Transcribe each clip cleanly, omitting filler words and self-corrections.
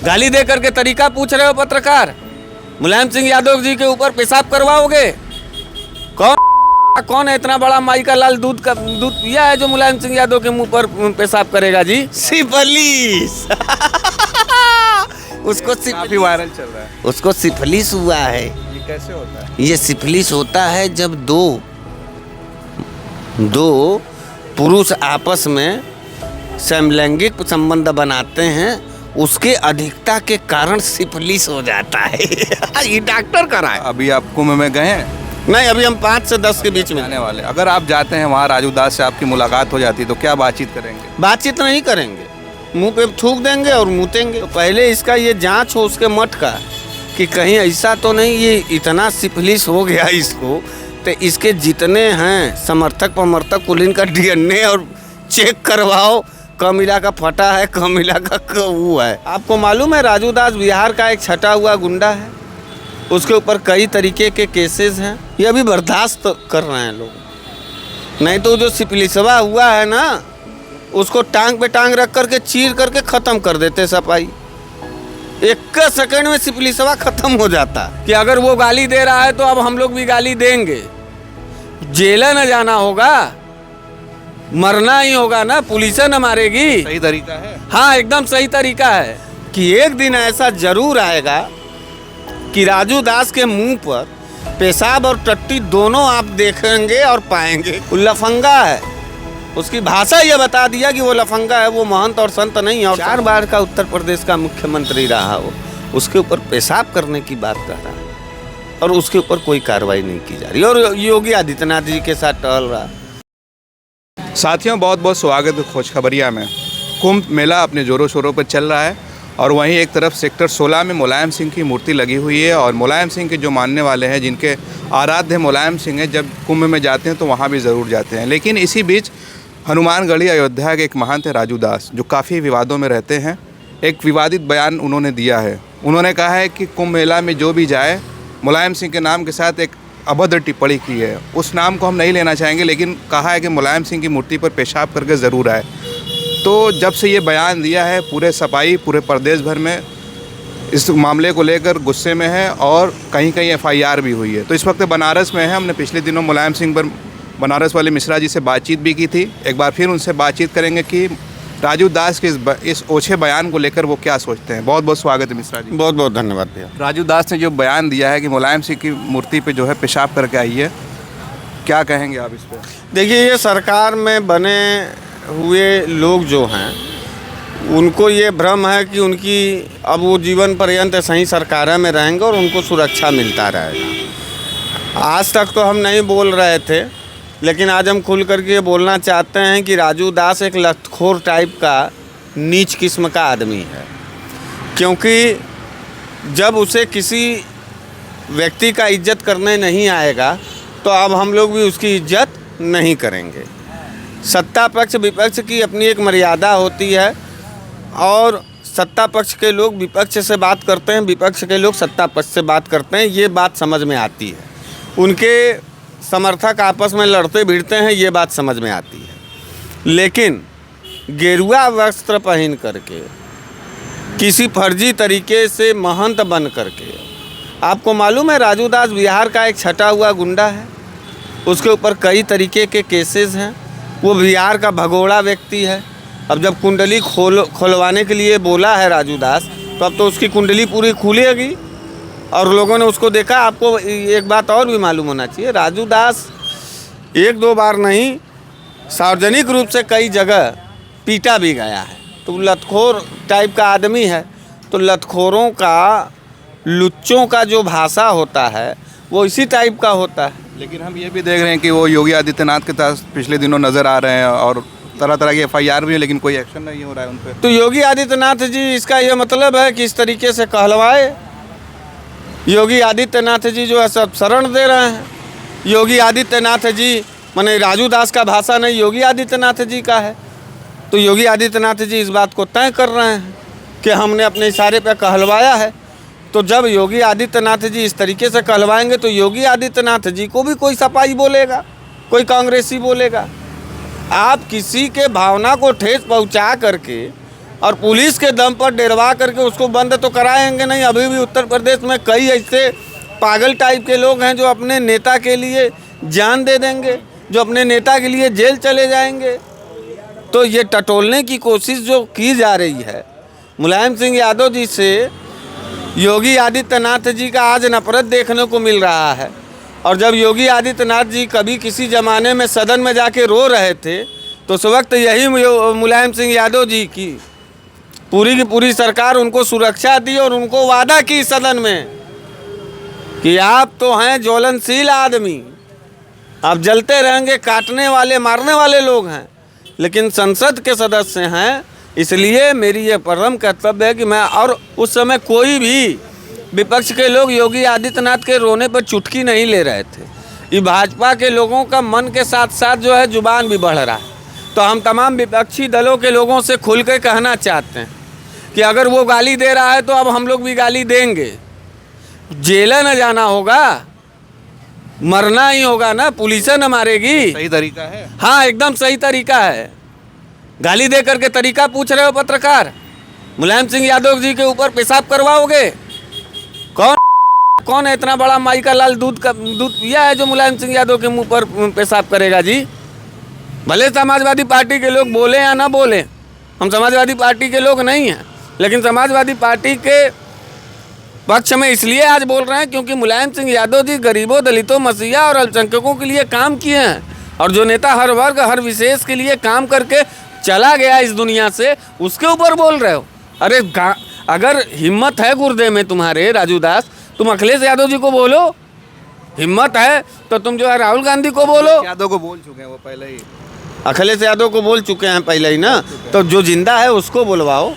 गाली दे करके तरीका पूछ रहे हो पत्रकार। मुलायम सिंह यादव जी के ऊपर पेशाब करवाओगे? कौन है इतना बड़ा माई का लाल दूध पिया है जो मुलायम सिंह यादव के मुंह पर पेशाब करेगा जी? सिफिलिस उसको काफी वायरल चल रहा है। उसको सिफिलिस हुआ है। ये कैसे होता है? ये सिफिलिस होता है जब दो पुरुष आपस में समलैंगिक संबंध बनाते हैं, उसके अधिकता के कारण सिफिलिस हो जाता है। ये डॉक्टर कराए। अभी आप कुंभ में गए हैं? नहीं, अभी हम 5 से 10 के बीच में आने वाले। अगर आप जाते हैं वहाँ, राजू दास से आपकी मुलाकात हो जाती तो क्या बातचीत करेंगे? बातचीत नहीं करेंगे, मुंह पे थूक देंगे और मूतेंगे। तो पहले इसका ये जांच हो उसके मठ का कि कहीं ऐसा तो नहीं ये इतना सिफिलिस हो गया इसको, तो इसके जितने हैं समर्थक पमर्थक कुल इनका DNA और चेक करवाओ, कम मिला का फटा है, कम मिला का वो है। आपको मालूम है राजू दास बिहार का एक छटा हुआ गुंडा है, उसके ऊपर कई तरीके के केसेस हैं। ये अभी बर्दाश्त कर रहे हैं लोग। नहीं तो जो सिफिलिसवा हुआ है ना, उसको टांग पे टांग रख करके चीर करके ख़त्म कर देते सफाई। 1 सेकंड में सिफिलिसवा ख़त्म हो जाता कि अगर वो गाली दे रहा है तो अब हम लोग भी गाली देंगे। जेल न जाना होगा, मरना ही होगा ना, पुलिस न मारेगी। सही तरीका है। हाँ, एकदम सही तरीका है कि एक दिन ऐसा जरूर आएगा कि राजू दास के मुंह पर पेशाब और टट्टी दोनों आप देखेंगे और पाएंगे। वो लफंगा है, उसकी भाषा ये बता दिया कि वो लफंगा है, वो महंत और संत नहीं है। और 4 बार का उत्तर प्रदेश का मुख्यमंत्री रहा हो, उसके ऊपर पेशाब करने की बात कर रहा है और उसके ऊपर कोई कार्रवाई नहीं की जा रही और योगी आदित्यनाथ जी के साथ टहल रहा। साथियों, बहुत बहुत स्वागत है खोज खबरिया में। कुंभ मेला अपने जोरों शोरों पर चल रहा है और वहीं एक तरफ सेक्टर 16 में मुलायम सिंह की मूर्ति लगी हुई है और मुलायम सिंह के जो मानने वाले हैं, जिनके आराध्य मुलायम सिंह हैं, जब कुंभ में जाते हैं तो वहाँ भी ज़रूर जाते हैं। लेकिन इसी बीच हनुमानगढ़ी अयोध्या के एक महंत है राजू दास, जो काफ़ी विवादों में रहते हैं। एक विवादित बयान उन्होंने दिया है। उन्होंने कहा है कि कुंभ मेला में जो भी जाए, मुलायम सिंह के नाम के साथ एक अभद्र टिप्पणी की है। उस नाम को हम नहीं लेना चाहेंगे, लेकिन कहा है कि मुलायम सिंह की मूर्ति पर पेशाब करके ज़रूर आए। तो जब से ये बयान दिया है, पूरे सपाई पूरे प्रदेश भर में इस मामले को लेकर गुस्से में है और कहीं कहीं FIR भी हुई है। तो इस वक्त बनारस में है। हमने पिछले दिनों मुलायम सिंह पर बनारस वाले मिश्रा जी से बातचीत भी की थी। एक बार फिर उनसे बातचीत करेंगे कि राजू दास के इस ओछे बयान को लेकर वो क्या सोचते हैं। बहुत बहुत स्वागत है मिश्रा जी। बहुत बहुत धन्यवाद भैया। राजू दास ने जो बयान दिया है कि मुलायम सिंह की मूर्ति पे जो है पेशाब करके आई है, क्या कहेंगे आप इस पर? देखिए, ये सरकार में बने हुए लोग जो हैं, उनको ये भ्रम है कि उनकी अब वो जीवन पर्यंत सही सरकार में रहेंगे और उनको सुरक्षा मिलता रहेगा। आज तक तो हम नहीं बोल रहे थे, लेकिन आज हम खुल करके ये बोलना चाहते हैं कि राजू दास एक लतखोर टाइप का नीच किस्म का आदमी है। क्योंकि जब उसे किसी व्यक्ति का इज्जत करने नहीं आएगा तो अब हम लोग भी उसकी इज्जत नहीं करेंगे। सत्ता पक्ष विपक्ष की अपनी एक मर्यादा होती है और सत्ता पक्ष के लोग विपक्ष से बात करते हैं, विपक्ष के लोग सत्ता पक्ष से बात करते हैं, ये बात समझ में आती है। उनके समर्थक आपस में लड़ते भिड़ते हैं, ये बात समझ में आती है। लेकिन गेरुआ वस्त्र पहन करके किसी फर्जी तरीके से महंत बन करके, आपको मालूम है राजू दास बिहार का एक छटा हुआ गुंडा है, उसके ऊपर कई तरीके के केसेस हैं। वो बिहार का भगोड़ा व्यक्ति है। अब जब कुंडली खोलवाने के लिए बोला है राजू दास, तो अब तो उसकी कुंडली पूरी खुलेगी और लोगों ने उसको देखा। आपको एक बात और भी मालूम होना चाहिए, राजू दास 1-2 बार नहीं, सार्वजनिक रूप से कई जगह पीटा भी गया है। तो लतखोर टाइप का आदमी है। तो लतखोरों का, लुच्चों का जो भाषा होता है वो इसी टाइप का होता है। लेकिन हम ये भी देख रहे हैं कि वो योगी आदित्यनाथ के पास पिछले दिनों नज़र आ रहे हैं और तरह तरह की FIR भी है, लेकिन कोई एक्शन नहीं हो रहा है उन पर। तो योगी आदित्यनाथ जी, इसका ये मतलब है कि इस तरीके से कहलवाए। योगी आदित्यनाथ जी जो है सब शरण दे रहे हैं। योगी आदित्यनाथ जी माने राजू दास का भाषा नहीं, योगी आदित्यनाथ जी का है। तो योगी आदित्यनाथ जी इस बात को तय कर रहे हैं कि हमने अपने इशारे पर कहलवाया है। तो जब योगी आदित्यनाथ जी इस तरीके से कहलवाएंगे तो योगी आदित्यनाथ जी को भी कोई सपाई बोलेगा, कोई कांग्रेसी बोलेगा। आप किसी के भावना को ठेस पहुंचा करके और पुलिस के दम पर डरवा करके उसको बंद तो कराएंगे नहीं। अभी भी उत्तर प्रदेश में कई ऐसे पागल टाइप के लोग हैं जो अपने नेता के लिए जान दे देंगे, जो अपने नेता के लिए जेल चले जाएंगे। तो ये टटोलने की कोशिश जो की जा रही है मुलायम सिंह यादव जी से, योगी आदित्यनाथ जी का आज नफरत देखने को मिल रहा है। और जब योगी आदित्यनाथ जी कभी किसी ज़माने में सदन में जाके रो रहे थे तो उस वक्त यही मुलायम सिंह यादव जी की पूरी सरकार उनको सुरक्षा दी और उनको वादा की सदन में कि आप तो हैं ज्वलनशील आदमी, आप जलते रहेंगे, काटने वाले मारने वाले लोग हैं, लेकिन संसद के सदस्य हैं, इसलिए मेरी ये परम कर्तव्य है कि मैं। और उस समय कोई भी विपक्ष के लोग योगी आदित्यनाथ के रोने पर चुटकी नहीं ले रहे थे। ये भाजपा के लोगों का मन के साथ साथ जो है जुबान भी बढ़ रहा है। तो हम तमाम विपक्षी दलों के लोगों से खुल के कहना चाहते हैं कि अगर वो गाली दे रहा है तो अब हम लोग भी गाली देंगे। जेल न जाना होगा, मरना ही होगा ना, पुलिस न मारेगी। सही तरीका है। हाँ, एकदम सही तरीका है। गाली दे करके तरीका पूछ रहे हो पत्रकार? मुलायम सिंह यादव जी के ऊपर पेशाब करवाओगे? कौन है इतना बड़ा माई का लाल दूध पिया है जो मुलायम सिंह यादव के मुंह पर पेशाब करेगा जी? भले समाजवादी पार्टी के लोग बोले या ना बोले, हम समाजवादी पार्टी के लोग नहीं हैं, लेकिन समाजवादी पार्टी के पक्ष में इसलिए आज बोल रहे हैं क्योंकि मुलायम सिंह यादव जी गरीबों, दलितों, मसीहा और अल्पसंख्यकों के लिए काम किए हैं। और जो नेता हर वर्ग, हर विशेष के लिए काम करके चला गया इस दुनिया से, उसके ऊपर बोल रहे हो। अरे अगर हिम्मत है गुर्दे में तुम्हारे राजू दास, तुम अखिलेश यादव जी को बोलो। हिम्मत है तो तुम जो है राहुल गांधी को बोलो। यादव को बोल चुके हैं वो पहले ही। अखिलेश यादव को बोल चुके हैं पहले ही ना, तो जो जिंदा है उसको बुलवाओ।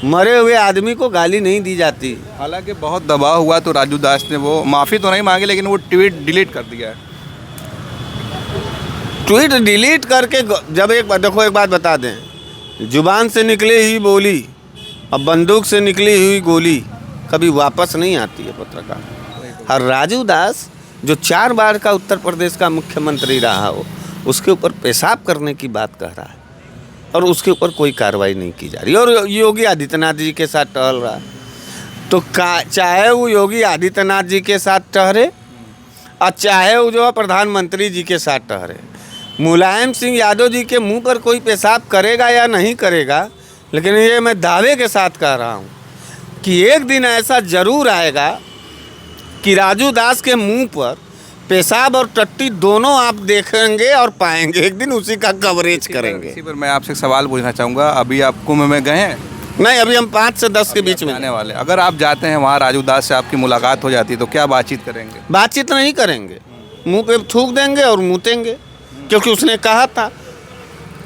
मरे हुए आदमी को गाली नहीं दी जाती। हालांकि बहुत दबाव हुआ तो राजू दास ने वो माफ़ी तो नहीं मांगी, लेकिन वो ट्वीट डिलीट कर दिया है। ट्वीट डिलीट करके जब एक बात बता दें, जुबान से निकले ही बोली अब बंदूक से निकली हुई गोली कभी वापस नहीं आती है पत्रकार। और राजू दास जो 4 बार का उत्तर प्रदेश का मुख्यमंत्री रहा हो, उसके ऊपर पेशाब करने की बात कह रहा है और उसके ऊपर कोई कार्रवाई नहीं की जा रही। और योगी आदित्यनाथ जी के साथ टहल रहा है, तो चाहे वो योगी आदित्यनाथ जी के साथ ठहरे और चाहे वो जो है प्रधानमंत्री जी के साथ ठहरे, मुलायम सिंह यादव जी के मुंह पर कोई पेशाब करेगा या नहीं करेगा, लेकिन ये मैं दावे के साथ कह रहा हूँ कि एक दिन ऐसा ज़रूर आएगा कि राजू दास के मुंह पर पेशाब और टट्टी दोनों आप देखेंगे और पाएंगे। एक दिन उसी का कवरेज करेंगे। इसी पर मैं आपसे एक सवाल पूछना चाहूँगा। अभी आप कुंभ में गए हैं? नहीं, अभी हम 5 से 10 के बीच में आने वाले। अगर आप जाते हैं वहाँ, राजू दास से आपकी मुलाकात हो जाती है, तो क्या बातचीत करेंगे? बातचीत नहीं करेंगे, मुंह पे थूक देंगे और मूतेंगे, क्योंकि उसने कहा था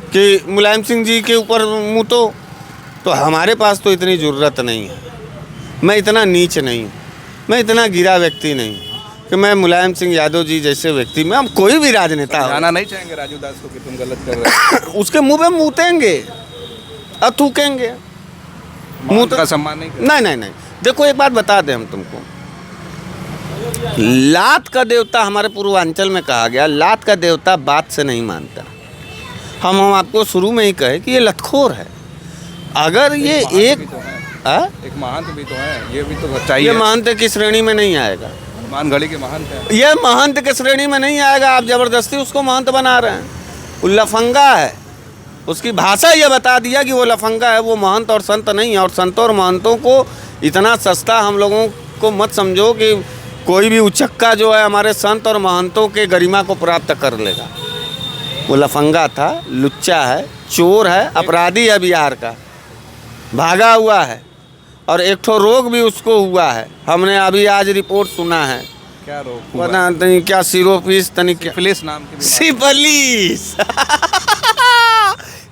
कि मुलायम सिंह जी के ऊपर मूतो। तो हमारे पास तो इतनी ज़रूरत नहीं है। मैं इतना नीच नहीं हूँ, मैं इतना गिरा व्यक्ति नहीं हूँ कि मैं मुलायम सिंह यादव जी जैसे व्यक्ति में, हम कोई भी राजनेता जाना नहीं चाहेंगे राजू दास को कि तुम गलत कर रहे हो? उसके मुंह पे मूतेंगे और थूकेंगे। मुंह का सम्मान नहीं। नहीं। देखो एक बात बता दें हम तुमको, लात का देवता हमारे पूर्वांचल में कहा गया, लात का देवता बात से नहीं मानता। हम आपको शुरू में ही कहे कि ये लतखोर है। अगर ये एक महंत भी तो है, ये भी तो चाहिए। ये महंत की श्रेणी में नहीं आएगा। हनुमानगढ़ी के महंत है। ये महंत की श्रेणी में नहीं आएगा। आप जबरदस्ती उसको महंत बना रहे हैं। वो लफंगा है, उसकी भाषा ये बता दिया कि वो लफंगा है, वो महंत और संत नहीं है। और संतों और महंतों को इतना सस्ता हम लोगों को मत समझो कि कोई भी उचक्का जो है हमारे संत और महंतों के गरिमा को प्राप्त कर लेगा। वो लफंगा था, लुच्चा है, चोर है, अपराधी है, बिहार का भागा हुआ है और एक ठो रोग भी उसको हुआ है। हमने अभी आज रिपोर्ट सुना है। क्या रोग? पता नहीं क्या, सिरोपीस तनिक सिफिलिस नाम की सिफिलिस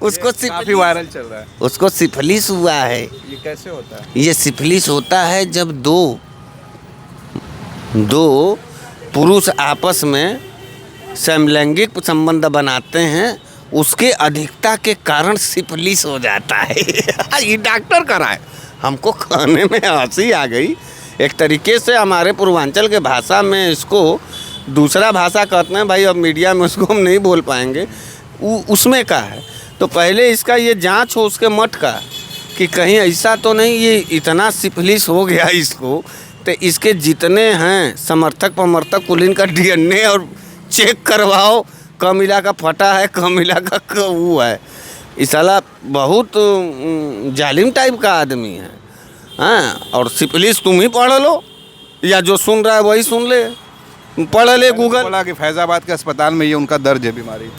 उसको काफी वायरल चल रहा है। उसको सिफिलिस हुआ है। ये कैसे होता है? ये सिफिलिस होता है जब दो पुरुष आपस में समलैंगिक संबंध बनाते हैं, उसके अधिकता के कारण सिफिलिस हो जाता है। ये डॉक्टर कराए। हमको कहने में हंसी आ गई। एक तरीके से हमारे पूर्वांचल के भाषा में इसको दूसरा भाषा कहते हैं भाई, अब मीडिया में उसको हम नहीं बोल पाएंगे। उसमें का है तो पहले इसका ये जांच हो उसके मठ का कि कहीं ऐसा तो नहीं ये इतना सिफिलिस हो गया इसको, तो इसके जितने हैं समर्थक पमर्थक कुल इनका DNA और चेक करवाओ, कम इला का फटा है, कम इला का वो है। इस साला बहुत जालिम टाइप का आदमी है। हाँ, और सिफिलिस तुम ही पढ़ लो या जो सुन रहा है वही सुन ले, पढ़ ले गूगल। बोला कि फैज़ाबाद के अस्पताल में ये उनका दर्ज है बीमारी।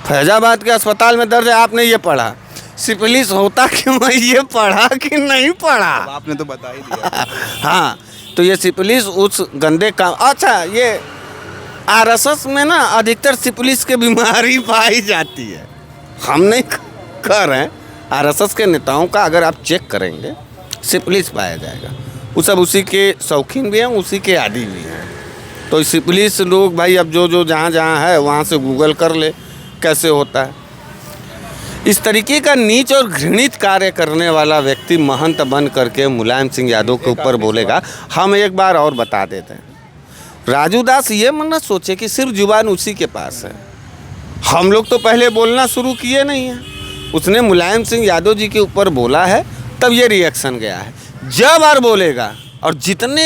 फैज़ाबाद के अस्पताल में दर्द है, आपने ये पढ़ा। सिफिलिस होता क्यों है ये पढ़ा कि नहीं पढ़ा? अब आपने तो बता ही दिया। हाँ, तो ये सिफिलिस उस गंदे काम। अच्छा, ये RSS में ना अधिकतर सिफिलिस की बीमारी पाई जाती है। हम नहीं कह रहे हैं, RSS के नेताओं का अगर आप चेक करेंगे सिफिलिस पाया जाएगा। वो सब उसी के शौकीन भी हैं, उसी के आदी भी हैं। तो सिफिलिस लोग भाई अब जो जहाँ जहाँ है वहाँ से गूगल कर ले कैसे होता है। इस तरीके का नीच और घृणित कार्य करने वाला व्यक्ति महंत बन करके मुलायम सिंह यादव के ऊपर बोलेगा। हम एक बार और बता देते हैं, राजू दास ये मन न सोचे कि सिर्फ जुबान उसी के पास है। हम लोग तो पहले बोलना शुरू किए नहीं हैं, उसने मुलायम सिंह यादव जी के ऊपर बोला है तब ये रिएक्शन गया है। जब बार बोलेगा और जितने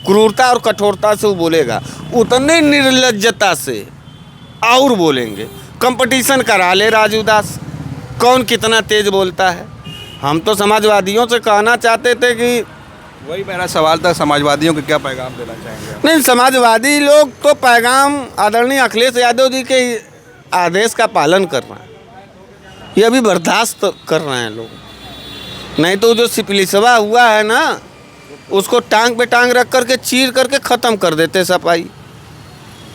क्रूरता और कठोरता से वो बोलेगा उतने निर्लज्जता से और बोलेंगे। कंपटीशन करा ले राजू दास, कौन कितना तेज बोलता है। हम तो समाजवादियों से कहना चाहते थे कि वही मेरा सवाल था, समाजवादियों को क्या पैगाम देना चाहेंगे? नहीं, समाजवादी लोग तो पैगाम आदरणीय अखिलेश यादव जी के आदेश का पालन कर रहे हैं, ये अभी बर्दाश्त कर रहे हैं लोग। नहीं तो जो सिफिलिसवा हुआ है ना, उसको टांग पे टांग रख करके चीर करके ख़त्म कर देते सफाई।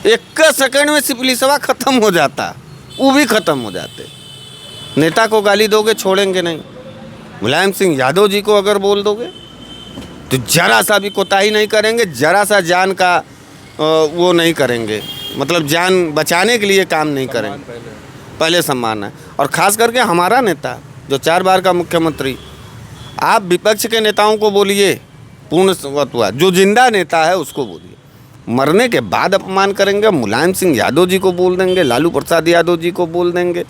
1 सेकंड में सिफिलिसवा ख़त्म हो जाता, वो भी ख़त्म हो जाते। नेता को गाली दोगे छोड़ेंगे नहीं, मुलायम सिंह यादव जी को अगर बोल दोगे तो जरा सा भी कोताही नहीं करेंगे, जरा सा जान का वो नहीं करेंगे, मतलब जान बचाने के लिए काम नहीं करेंगे। पहले सम्मान है। और ख़ास करके हमारा नेता जो 4 बार का मुख्यमंत्री, आप विपक्ष के नेताओं को बोलिए पूर्ण, जो जिंदा नेता है उसको बोलिए, मरने के बाद अपमान करेंगे। मुलायम सिंह यादव जी को बोल देंगे, लालू प्रसाद यादव जी को बोल देंगे,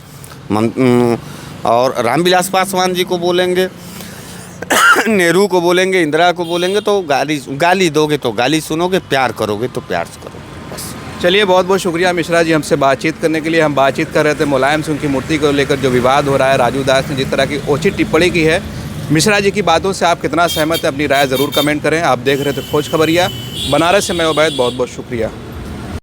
और रामविलास पासवान जी को बोलेंगे, नेहरू को बोलेंगे, इंदिरा को बोलेंगे। तो गाली दोगे तो गाली सुनोगे, प्यार करोगे तो प्यार से करोगे, बस। चलिए, बहुत बहुत शुक्रिया मिश्रा जी हमसे बातचीत करने के लिए। हम बातचीत कर रहे थे मुलायम सिंह की मूर्ति को लेकर जो विवाद हो रहा है। राजू दास ने जिस तरह की उचित टिप्पणी की है, मिश्रा जी की बातों से आप कितना सहमत हैं, अपनी राय ज़रूर कमेंट करें। आप देख रहे थे खोज खबरिया, बनारस से मैं उबैद, बहुत बहुत शुक्रिया।